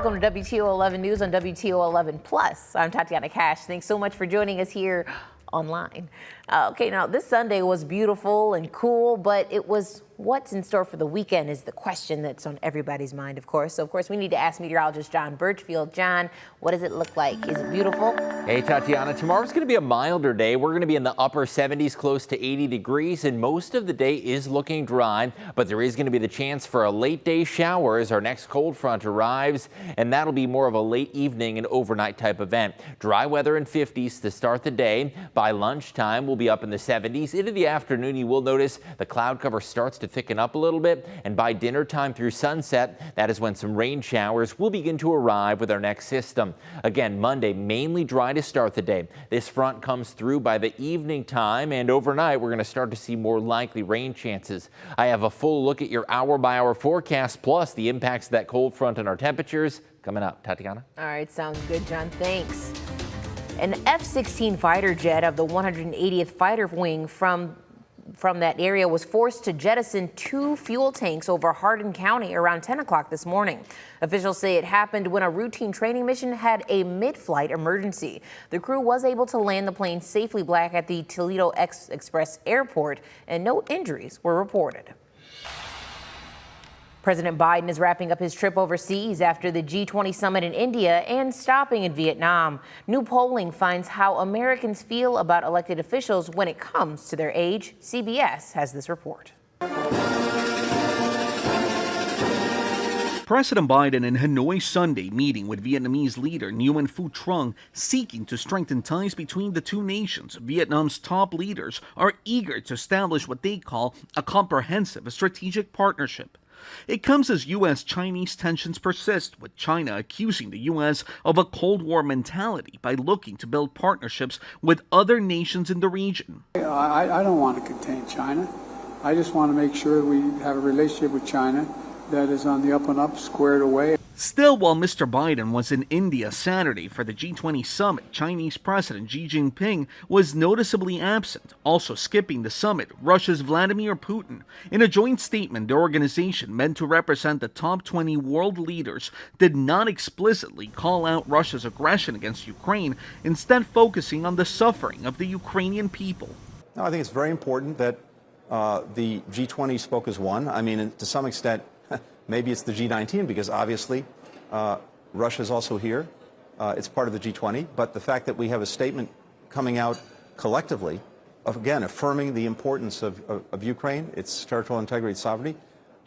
Welcome to WTOL 11 News on WTOL 11 Plus. I'm Tatiana Cash. Thanks so much for joining us here online. Okay, now this Sunday was beautiful and cool, but it was what's in store for the weekend is the question that's on everybody's mind, of course. So, of course, we need to ask meteorologist John Birchfield. John, what does it look like? Is it beautiful? Hey, Tatiana, tomorrow's going to be a milder day. We're going to be in the upper 70s, close to 80 degrees, and most of the day is looking dry, but there is going to be the chance for a late day shower as our next cold front arrives, and that'll be more of a late evening and overnight type event. Dry weather in 50s to start the day. By lunchtime, we'll be up in the 70s. Into the afternoon, you will notice the cloud cover starts to thicken up a little bit, and by dinner time through sunset, that is when some rain showers will begin to arrive with our next system. Again, Monday, mainly dry to start the day. This front comes through by the evening time, and overnight, we're going to start to see more likely rain chances. I have a full look at your hour-by-hour forecast, plus the impacts of that cold front on our temperatures coming up. Tatiana? All right, sounds good, John. Thanks. An F-16 fighter jet of the 180th Fighter Wing from that area was forced to jettison 2 fuel tanks over Hardin County around 10 o'clock this morning. Officials say it happened when a routine training mission had a mid-flight emergency. The crew was able to land the plane safely back at the Toledo Express Airport, and no injuries were reported. President Biden is wrapping up his trip overseas after the G20 summit in India and stopping in Vietnam. New polling finds how Americans feel about elected officials when it comes to their age. CBS has this report. President Biden in Hanoi Sunday meeting with Vietnamese leader Nguyen Phu Trong, seeking to strengthen ties between the two nations. Vietnam's top leaders are eager to establish what they call a comprehensive strategic partnership. It comes as U.S.-Chinese tensions persist, with China accusing the U.S. of a Cold War mentality by looking to build partnerships with other nations in the region. I don't want to contain China. I just want to make sure we have a relationship with China that is on the up and up, squared away. Still, while Mr. Biden was in India Saturday for the G20 summit, Chinese President Xi Jinping was noticeably absent, also skipping the summit, Russia's Vladimir Putin. In a joint statement, the organization meant to represent the top 20 world leaders did not explicitly call out Russia's aggression against Ukraine, instead focusing on the suffering of the Ukrainian people. No, I think it's very important that the G20 spoke as one. I mean, to some extent, maybe it's the G19 because obviously Russia is also here. It's part of the G20. But the fact that we have a statement coming out collectively, again, affirming the importance of Ukraine, its territorial integrity and sovereignty,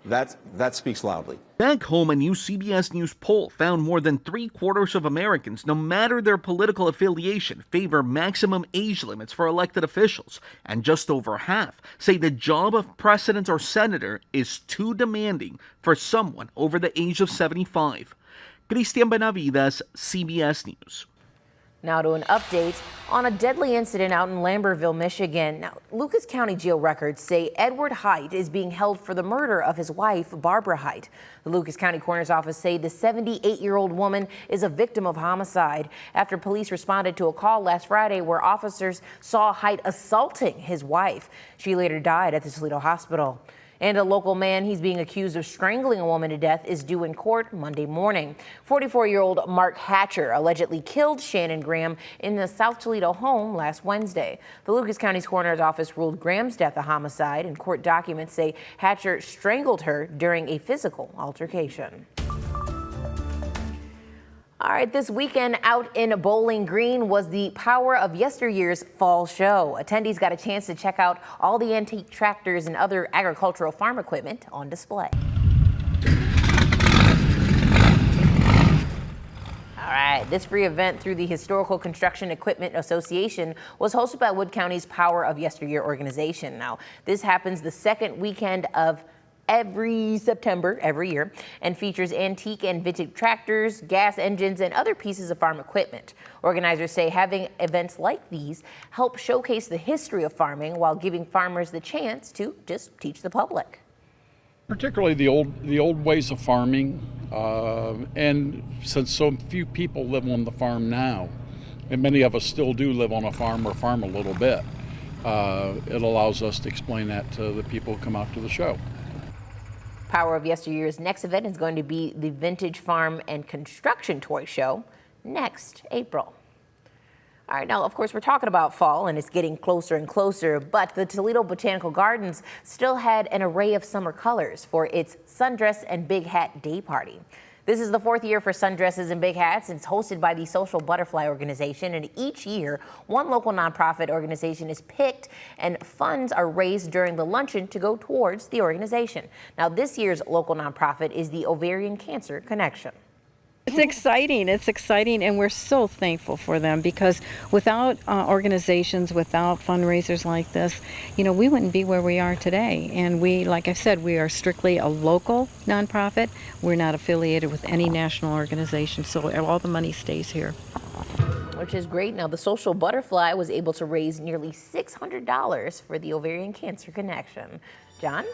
that speaks loudly. Back home, a new CBS News poll found more than 3/4 of Americans, no matter their political affiliation, favor maximum age limits for elected officials. And just over half say the job of president or senator is too demanding for someone over the age of 75. Cristian Benavides, CBS News. Now to an update on a deadly incident out in Lambertville, Michigan. Now, Lucas County jail records say Edward Height is being held for the murder of his wife, Barbara Height. The Lucas County Coroner's Office say the 78-year-old woman is a victim of homicide after police responded to a call last Friday where officers saw Height assaulting his wife. She later died at the Toledo Hospital. And a local man, he's being accused of strangling a woman to death, is due in court Monday morning. 44-year-old Mark Hatcher allegedly killed Shannon Graham in the South Toledo home last Wednesday. The Lucas County Coroner's Office ruled Graham's death a homicide, and court documents say Hatcher strangled her during a physical altercation. All right, this weekend out in Bowling Green was the Power of Yesteryear's fall show. Attendees got a chance to check out all the antique tractors and other agricultural farm equipment on display. All right, this free event through the Historical Construction Equipment Association was hosted by Wood County's Power of Yesteryear organization. Now, this happens the second weekend of every September, every year, and features antique and vintage tractors, gas engines, and other pieces of farm equipment. Organizers say having events like these help showcase the history of farming while giving farmers the chance to just teach the public. Particularly the old ways of farming, and since so few people live on the farm now, and many of us still do live on a farm or farm a little bit, it allows us to explain that to the people who come out to the show. Power of Yesteryear's next event is going to be the Vintage Farm and Construction Toy Show next April. All right, now, of course, we're talking about fall, and it's getting closer and closer, but the Toledo Botanical Gardens still had an array of summer colors for its Sundress and Big Hat Day Party. This is the 4th year for Sundresses and Big Hats. It's hosted by the Social Butterfly Organization, and each year, one local nonprofit organization is picked, and funds are raised during the luncheon to go towards the organization. Now, this year's local nonprofit is the Ovarian Cancer Connection. It's exciting, and we're so thankful for them, because without organizations, without fundraisers like this, we wouldn't be where we are today. And we, like I said, we are strictly a local nonprofit. We're not affiliated with any national organization, so all the money stays here. Which is great. Now, the Social Butterfly was able to raise nearly $600 for the Ovarian Cancer Connection. John?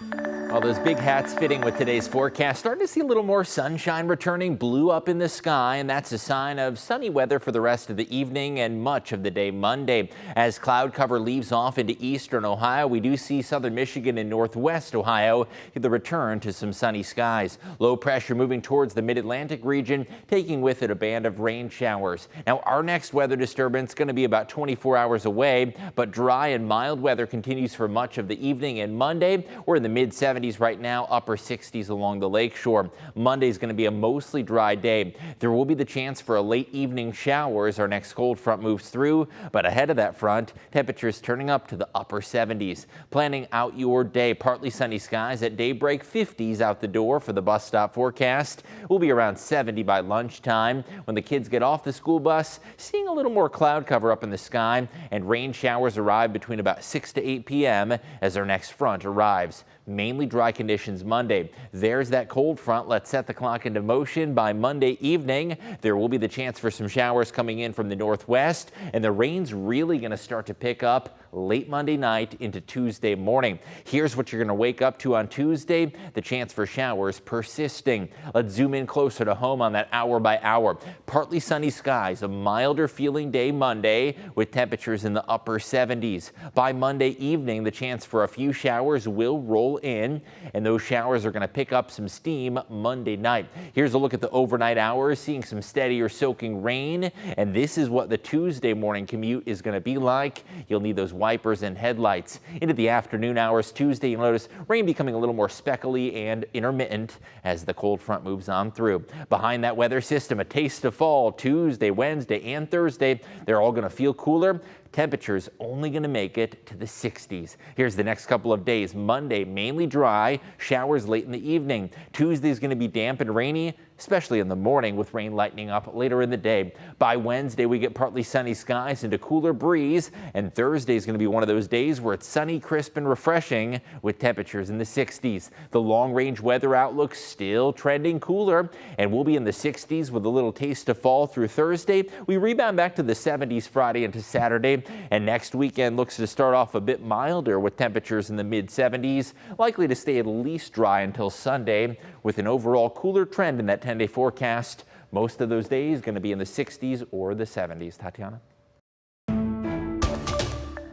All those big hats fitting with today's forecast. Starting to see a little more sunshine returning, blue up in the sky, and that's a sign of sunny weather for the rest of the evening and much of the day Monday. As cloud cover leaves off into eastern Ohio, we do see southern Michigan and northwest Ohio the return to some sunny skies. Low pressure moving towards the mid-Atlantic region, taking with it a band of rain showers. Now, our next weather disturbance is going to be about 24 hours away, but dry and mild weather continues for much of the evening and Monday. We're in the mid-70s right now, upper 60s along the lakeshore. Monday is going to be a mostly dry day. There will be the chance for a late evening shower as our next cold front moves through, but ahead of that front, temperatures turning up to the upper 70s. Planning out your day, partly sunny skies at daybreak, 50s out the door for the bus stop forecast. We'll be around 70 by lunchtime. When the kids get off the school bus, seeing a little more cloud cover up in the sky, and rain showers arrive between about 6 to 8 p.m. as our next front arrives. Mainly dry conditions Monday. There's that cold front. Let's set the clock into motion. By Monday evening, there will be the chance for some showers coming in from the northwest, and the rain's really going to start to pick up late Monday night into Tuesday morning. Here's what you're going to wake up to on Tuesday, the chance for showers persisting. Let's zoom in closer to home on that hour by hour. Partly sunny skies, a milder feeling day Monday with temperatures in the upper 70s. By Monday evening, the chance for a few showers will roll in, and those showers are going to pick up some steam Monday night. Here's a look at the overnight hours, seeing some steady or soaking rain, and this is what the Tuesday morning commute is going to be like. You'll need those wipers and headlights. Into the afternoon hours Tuesday, you'll notice rain becoming a little more speckly and intermittent as the cold front moves on through. Behind that weather system, a taste of fall Tuesday, Wednesday, and Thursday. They're all going to feel cooler. Temperatures only going to make it to the 60s. Here's the next couple of days. Monday, mainly dry, showers late in the evening. Tuesday is going to be damp and rainy, especially in the morning with rain lightening up later in the day. By Wednesday, we get partly sunny skies and a cooler breeze, and Thursday is going to be one of those days where it's sunny, crisp, and refreshing with temperatures in the 60s. The long-range weather outlook still trending cooler, and we'll be in the 60s with a little taste of fall through Thursday. We rebound back to the 70s Friday into Saturday, and next weekend looks to start off a bit milder with temperatures in the mid-70s, likely to stay at least dry until Sunday with an overall cooler trend in that 10-day forecast. Most of those days going to be in the 60s or the 70s. Tatiana?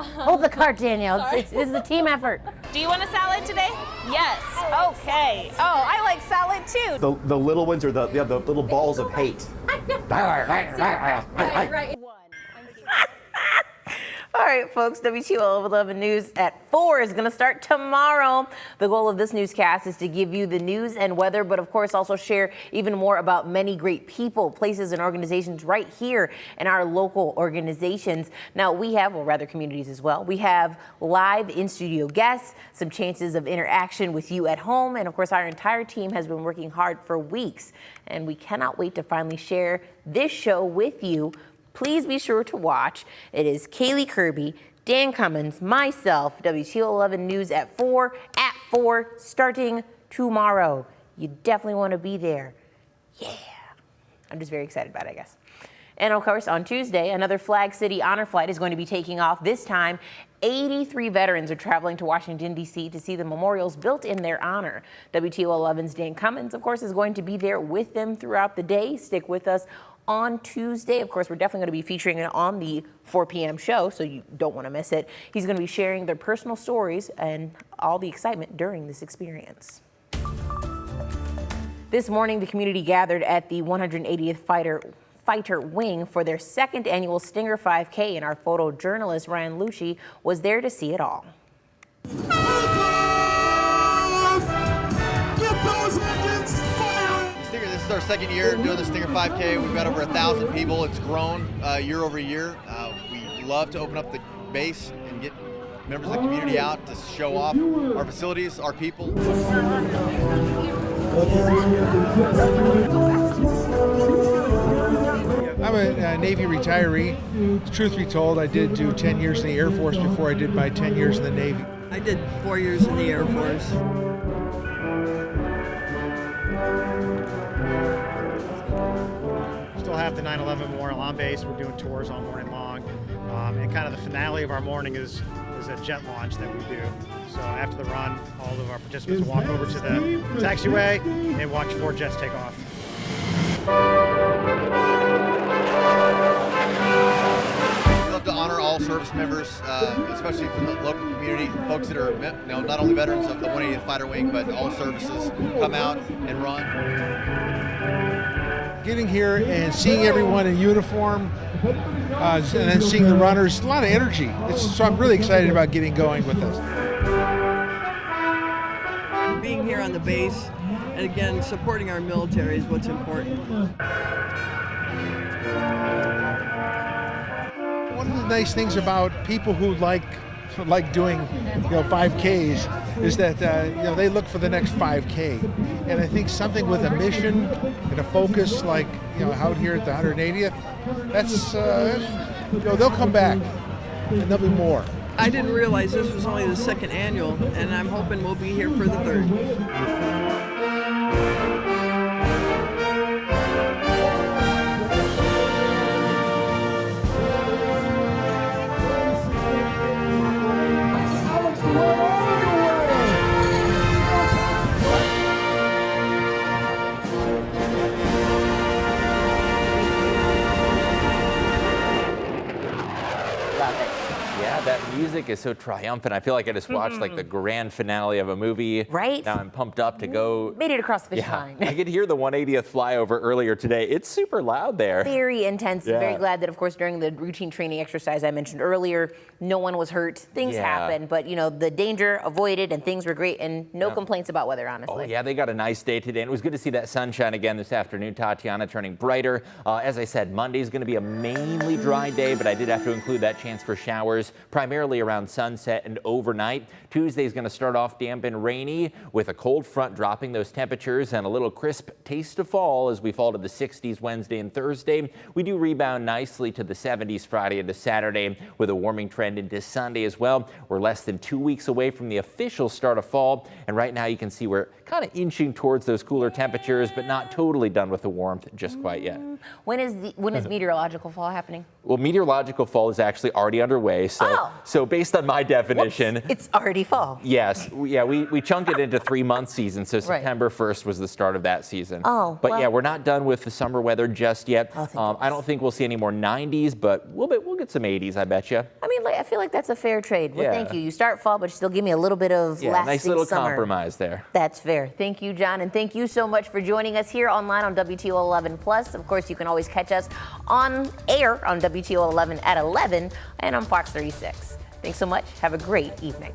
Hold the cart, Danielle. This is a team effort. Do you want a salad today? Yes. Okay. Oh, I like salad too. The little ones are the little balls of hate. Right. All right, folks, WTOL 11 News at 4 is going to start tomorrow. The goal of this newscast is to give you the news and weather, but of course also share even more about many great people, places, and organizations right here in our local organizations. Now, we have, well, rather communities as well. We have live in-studio guests, some chances of interaction with you at home, and of course our entire team has been working hard for weeks, and we cannot wait to finally share this show with you. Please be sure to watch. It is Kaylee Kirby, Dan Cummins, myself, WTOL 11 News at 4, starting tomorrow. You definitely want to be there. Yeah. I'm just very excited about it, I guess. And of course, on Tuesday, another Flag City Honor Flight is going to be taking off. This time, 83 veterans are traveling to Washington, D.C. to see the memorials built in their honor. WTOL 11's Dan Cummins, of course, is going to be there with them throughout the day. Stick with us on Tuesday. Of course, we're definitely going to be featuring it on the 4 p.m. show, so you don't want to miss it. He's going to be sharing their personal stories and all the excitement during this experience. This morning, the community gathered at the 180th Fighter Wing for their second annual Stinger 5K, and our photojournalist Ryan Lucci was there to see it all. This is our second year doing the Stinger 5K. We've got over 1,000 people. It's grown year over year. We love to open up the base and get members of the community out to show off our facilities, our people. I'm a Navy retiree. Truth be told, I did do 10 years in the Air Force before I did my 10 years in the Navy. I did 4 years in the Air Force. Still have the 9/11 Memorial on base. We're doing tours all morning long. And kind of the finale of our morning is a jet launch that we do. So after the run, all of our participants will walk over to the taxiway and watch 4 jets take off. We love to honor all service members, especially from the local community, folks that are not only veterans of the 180th Fighter Wing, but all services come out and run. Getting here and seeing everyone in uniform, and then seeing the runners, a lot of energy. So I'm really excited about getting going with this. Being here on the base, and again, supporting our military is what's important. One of the nice things about people who like doing 5Ks is that they look for the next 5K, and I think something with a mission and a focus like out here at the 180th, that's they'll come back and there'll be more. I didn't realize this was only the second annual, and I'm hoping we'll be here for the third. That music is so triumphant. I feel like I just watched like the grand finale of a movie. Right? Now I'm pumped up to go. Made it across the finish line. I could hear the 180th flyover earlier today. It's super loud there. Very intense. Yeah. Very glad that, of course, during the routine training exercise I mentioned earlier, no one was hurt. Things happened, but the danger avoided and things were great, and no complaints about weather, honestly. Oh yeah, they got a nice day today, and it was good to see that sunshine again this afternoon. Tatiana turning brighter. As I said, Monday's going to be a mainly dry day, but I did have to include that chance for showers, primarily around sunset and overnight. Tuesday's going to start off damp and rainy with a cold front dropping those temperatures and a little crisp taste of fall as we fall to the 60s Wednesday and Thursday. We do rebound nicely to the 70s Friday into Saturday with a warming trend into Sunday as well. We're less than 2 weeks away from the official start of fall, and right now you can see we're kind of inching towards those cooler temperatures, but not totally done with the warmth just quite yet. When is meteorological fall happening? Well, meteorological fall is actually already underway. So based on my definition, it's already fall. Yes, we chunk it into 3-month season. So September 1st was the start of that season. But yeah, we're not done with the summer weather just yet. I don't think we'll see any more 90s, but we'll get some 80s, I bet you. I mean, I feel like that's a fair trade. Well, thank you. You start fall, but you still give me a little bit of lasting nice little summer. Compromise there. That's fair. Thank you, John, and thank you so much for joining us here online on WTOL 11 Plus. Of course, you can always catch us on air on WTOL 11 at 11 and on Fox 36. Thanks so much. Have a great evening.